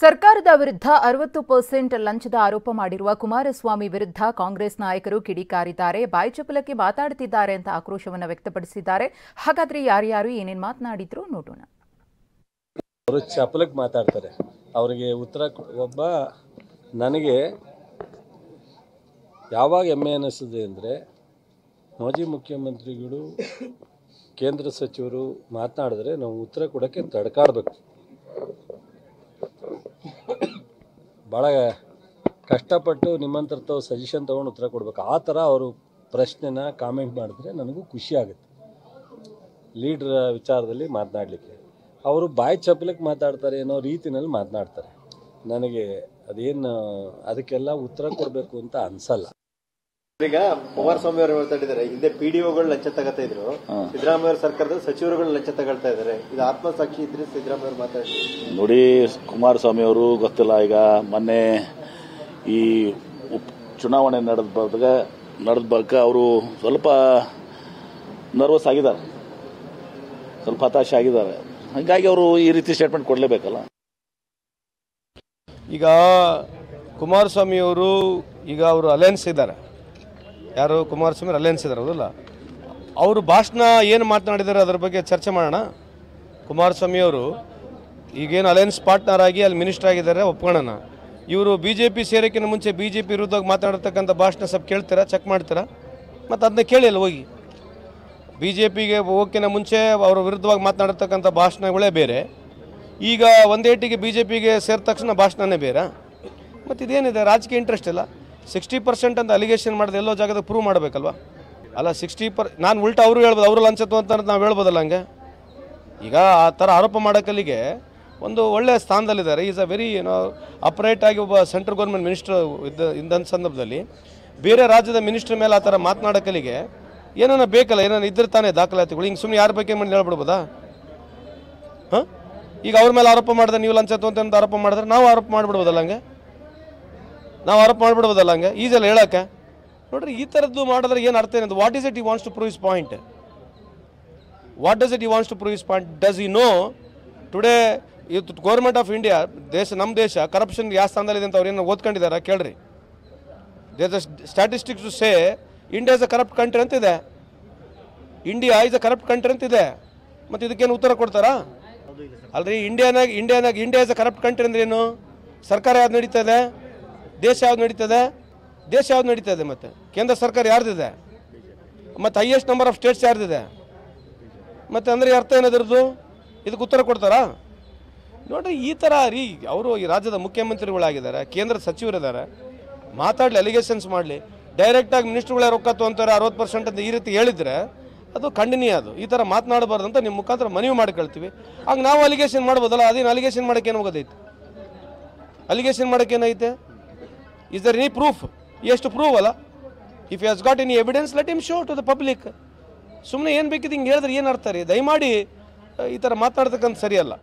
ಸರ್ಕಾರದ ವಿರುದ್ಧ 60% ಲಂಚದ ಆರೋಪ ಮಾಡಿರುವ ಕುಮಾರಸ್ವಾಮಿ ವಿರುದ್ಧ ಕಾಂಗ್ರೆಸ್ ನಾಯಕರು ಕಿಡಿಕಾರಿದ್ದಾರೆ. ಬಾಯ್ಚಪಲಕ್ಕೆ ಮಾತಾಡುತ್ತಿದ್ದಾರೆ ಅಂತ ಆಕ್ರೋಶವನ್ನು ವ್ಯಕ್ತಪಡಿಸಿದ್ದಾರೆ. ಹಾಗಾದ್ರೆ ಯಾರ್ಯಾರು ಏನೇನು ಮಾತನಾಡಿದ್ರು ನೋಡೋಣ. ಅವರು ಚಪಲಕ್ಕೆ ಮಾತಾಡ್ತಾರೆ. ಅವರಿಗೆ ಉತ್ತರ ಒಬ್ಬ ನನಗೆ ಯಾವಾಗ ಹೆಮ್ಮೆ ಅನ್ನಿಸಿದೆ ಅಂದರೆ, ಮಾಜಿ ಮುಖ್ಯಮಂತ್ರಿಗಳು ಕೇಂದ್ರ ಸಚಿವರು ಮಾತನಾಡಿದ್ರೆ ನಾವು ಉತ್ತರ ಕೊಡೋಕ್ಕೆ ತಡ್ಕಾಡಬೇಕು. ಭಾಳ ಕಷ್ಟಪಟ್ಟು ನಿಮ್ಮಂತರ ಸಜೆಷನ್ ತೊಗೊಂಡು ಉತ್ತರ ಕೊಡಬೇಕು. ಆ ಥರ ಅವರು ಪ್ರಶ್ನೆನ ಕಾಮೆಂಟ್ ಮಾಡಿದ್ರೆ ನನಗೂ ಖುಷಿ ಆಗುತ್ತೆ. ಲೀಡ್ರ್ ವಿಚಾರದಲ್ಲಿ ಮಾತನಾಡಲಿಕ್ಕೆ ಅವರು ಬಾಯಿ ಚಪ್ಪಲಕ್ಕೆ ಮಾತಾಡ್ತಾರೆ ಅನ್ನೋ ರೀತಿಯಲ್ಲಿ ಮಾತನಾಡ್ತಾರೆ. ನನಗೆ ಅದೇನು ಅದಕ್ಕೆಲ್ಲ ಉತ್ತರ ಕೊಡಬೇಕು ಅಂತ ಅನ್ಸಲ್ಲ. ಈಗ ಕುಮಾರಸ್ವಾಮಿ ಅವರು ಹೇಳ್ತಾ ಇದ್ದಾರೆ, ಹಿಂದೆ ಪಿಡಿಒಗಳು ಲಂಚ ತಗೋತಾ ಇದ್ರು, ಸಿದ್ದರಾಮಯ್ಯ ಅವರ ಸರ್ಕಾರದ ಸಚಿವರುಗಳು ಲಂಚ ತಗೊಳ್ತಾ ಇದ್ದಾರೆ. ಇದು ಆತ್ಮಸಾಕ್ಷಿ ಇದ್ರೆ ಸಿದ್ದರಾಮಯ್ಯ ಅವರು ಮಾತಾಡಿ ನೋಡಿ. ಕುಮಾರಸ್ವಾಮಿ ಅವರು ಗೊತ್ತಿಲ್ಲ, ಈಗ ಮೊನ್ನೆ ಈ ಚುನಾವಣೆ ನಡೆದ ಬಳಿಕ ಅವರು ಸ್ವಲ್ಪ ನರ್ವಸ್ ಆಗಿದ್ದಾರೆ, ಸ್ವಲ್ಪ ಹತಾಶೆ ಆಗಿದ್ದಾರೆ. ಹಾಗಾಗಿ ಅವರು ಈ ರೀತಿ ಸ್ಟೇಟ್ಮೆಂಟ್ ಕೊಡಲೇಬೇಕಲ್ಲ. ಈಗ ಕುಮಾರಸ್ವಾಮಿ ಅವರು ಅವರು ಅಲಯನ್ಸ್ ಇದ್ದಾರೆ. ಯಾರು ಕುಮಾರಸ್ವಾಮಿ ಅಲಯನ್ಸ್ ಇದ್ದಾರೆ, ಹೌದಲ್ಲ? ಅವರು ಭಾಷಣ ಏನು ಮಾತನಾಡಿದ್ದಾರೆ ಅದರ ಬಗ್ಗೆ ಚರ್ಚೆ ಮಾಡೋಣ. ಕುಮಾರಸ್ವಾಮಿ ಅವರು ಈಗೇನು ಅಲಯನ್ಸ್ ಪಾರ್ಟ್ನರ್ ಆಗಿ ಅಲ್ಲಿ ಮಿನಿಸ್ಟರ್ ಆಗಿದ್ದಾರೆ, ಒಪ್ಕೊಳ್ಳೋಣ. ಇವರು BJP ಸೇರೋಕ್ಕಿಂತ ಮುಂಚೆ BJP ವಿರುದ್ಧವಾಗಿ ಮಾತನಾಡತಕ್ಕಂಥ ಭಾಷಣ ಸ್ವಲ್ಪ ಕೇಳ್ತೀರಾ, ಚೆಕ್ ಮಾಡ್ತೀರಾ? ಮತ್ತು ಅದನ್ನ ಕೇಳಿ ಅಲ್ಲಿ ಹೋಗಿ. BJPಗೆ ಹೋಗೋಕ್ಕಿಂತ ಮುಂಚೆ ಅವರ ವಿರುದ್ಧವಾಗಿ ಮಾತನಾಡತಕ್ಕಂಥ ಭಾಷಣಗಳೇ ಬೇರೆ, ಈಗ ಒಂದೇಟಿಗೆ BJPಗೆ ಸೇರಿದ ತಕ್ಷಣ ಭಾಷಣನೇ ಬೇರೆ. ಮತ್ತು ಇದೇನಿದೆ, ರಾಜಕೀಯ ಇಂಟ್ರೆಸ್ಟ್ ಇಲ್ಲ. 60% ಅಂತ ಅಲಿಗೇಷನ್ ಮಾಡಿದ್ರೆ ಎಲ್ಲೋ ಜಾಗದಾಗ ಪ್ರೂವ್ ಮಾಡಬೇಕಲ್ವ? ಅಲ್ಲ, 60% ನಾನು ಉಲ್ಟಾ ಅವರು ಹೇಳ್ಬೋದು, ಅವರು ಲಂಚ ಅಂತ ನಾವು ಹೇಳ್ಬೋದಲ್ಲ. ಹಂಗೆ ಈಗ ಆ ಥರ ಆರೋಪ ಮಾಡೋಕ್ಕಲ್ಲಿಗೆ ಒಂದು ಒಳ್ಳೆಯ ಸ್ಥಾನದಲ್ಲಿದ್ದಾರೆ. ಈಸ್ ಅ ವೆರಿ ಅಪ್ರೈಟ್ ಆಗಿ ಒಬ್ಬ ಸೆಂಟ್ರಲ್ ಗೌರ್ಮೆಂಟ್ ಮಿನಿಸ್ಟರ್ ಇದ್ದಂಥ ಸಂದರ್ಭದಲ್ಲಿ ಬೇರೆ ರಾಜ್ಯದ ಮಿನಿಸ್ಟರ್ ಮೇಲೆ ಆ ಥರ ಮಾತನಾಡೋಕ್ಕಲ್ಲಿಗೆ ಏನಾನ ಬೇಕಲ್ಲ, ಏನಾನ ಇದ್ರೆ ತಾನೇ ದಾಖಲಾತಿಗಳು. ಹಿಂಗೆ ಸುಮ್ಮನೆ ಯಾರ ಬಗ್ಗೆ ಮಾಡಿ ಹೇಳ್ಬಿಡ್ಬೋದಾ? ಹಾಂ, ಈಗ ಅವ್ರ ಮೇಲೆ ಆರೋಪ ಮಾಡಿದ್ರೆ ನೀವು ಲಂಚ ಅಂತ ಆರೋಪ ಮಾಡಿದ್ರೆ ನಾವು ಆರೋಪ ಮಾಡಿಬಿಡ್ಬೋದಲ್ಲ? ಹಂಗೆ ನಾವು ಆರೋಪ ಮಾಡಿಬಿಡ್ಬೋದಲ್ಲ? ಹಂಗೆ ಈಸಲ್ಲ ಹೇಳಕ್ಕೆ. ನೋಡ್ರಿ, ಈ ಥರದ್ದು ಮಾಡಿದ್ರೆ ಏನು ಅರ್ಥ ಏನಿದೆ? What is it he wants to prove his point? What does it he wants to prove his point? Does he know today ಇವತ್ತು ಗೌರ್ಮೆಂಟ್ ಆಫ್ ಇಂಡಿಯಾ, ನಮ್ಮ ದೇಶ ಕರಪ್ಷನ್ ಯಾವ ಸ್ಥಾನದಲ್ಲಿದೆ ಅಂತ ಅವ್ರು ಏನು ಓದ್ಕೊಂಡಿದ್ದಾರೆ ಕೇಳ್ರಿ. There is statistics to say India is a corrupt country ಅಂತಿದೆ. India is a corrupt country ಅಂತಿದೆ. ಮತ್ತು ಇದಕ್ಕೇನು ಉತ್ತರ ಕೊಡ್ತಾರಾ? ಅಲ್ರಿ, India is a corrupt country ಅಂದ್ರೆ ಏನು? ಸರ್ಕಾರ ಯಾವ್ದು ನಡೀತದೆ? ದೇಶ ಯಾವ್ದು ನಡೀತದೆ? ಯಾವ್ದು ನಡೀತದೆ? ಮತ್ತು ಕೇಂದ್ರ ಸರ್ಕಾರ ಯಾರ್ದಿದೆ? ಮತ್ತು ಹೈಯೆಸ್ಟ್ ನಂಬರ್ ಆಫ್ ಸ್ಟೇಟ್ಸ್ ಯಾರ್ದಿದೆ? ಮತ್ತು ಅಂದರೆ ಅರ್ಥ ಏನದಿರೋದು? ಇದಕ್ಕೆ ಉತ್ತರ ಕೊಡ್ತಾರಾ? ನೋಡ್ರಿ, ಈ ಥರ ಅವರು ಈ ರಾಜ್ಯದ ಮುಖ್ಯಮಂತ್ರಿಗಳಾಗಿದ್ದಾರೆ, ಕೇಂದ್ರ ಸಚಿವರಿದ್ದಾರೆ, ಮಾತಾಡಲಿ, ಅಲಿಗೇಷನ್ಸ್ ಮಾಡಲಿ. ಡೈರೆಕ್ಟಾಗಿ ಮಿನಿಸ್ಟ್ರುಗಳೇ ರೊಕ್ಕ ತೊಗೊಂತಾರೆ 60% ಅಂತ ಈ ರೀತಿ ಹೇಳಿದರೆ ಅದು ಖಂಡನೀಯ. ಅದು ಈ ಥರ ಮಾತನಾಡಬಾರ್ದು ಅಂತ ನಿಮ್ಮ ಮುಖಾಂತರ ಮನವಿ ಮಾಡ್ಕೊಳ್ತೀವಿ. ಆಗ ನಾವು ಅಲಿಗೇಷನ್ ಮಾಡ್ಬೋದಲ್ಲ? ಅದೇನು ಅಲಿಗೇಷನ್ ಮಾಡೋಕ್ಕೇನು ಹೋಗೋದೈತೆ? ಅಲಿಗೇಷನ್ ಮಾಡೋಕ್ಕೇನೈತೆ? Is there any proof? He has to prove ಅಲ್ಲ. If he has got any evidence, let him show to the public. ಸುಮ್ಮನೆ ಏನು ಬೇಕಿದ್ದು ಹಿಂಗೆ ಹೇಳಿದ್ರೆ ಏನು ಅರ್ಥ ರೀ? ದಯಮಾಡಿ ಈ ಥರ ಮಾತನಾಡ್ತಕ್ಕಂಥ ಸರಿಯಲ್ಲ.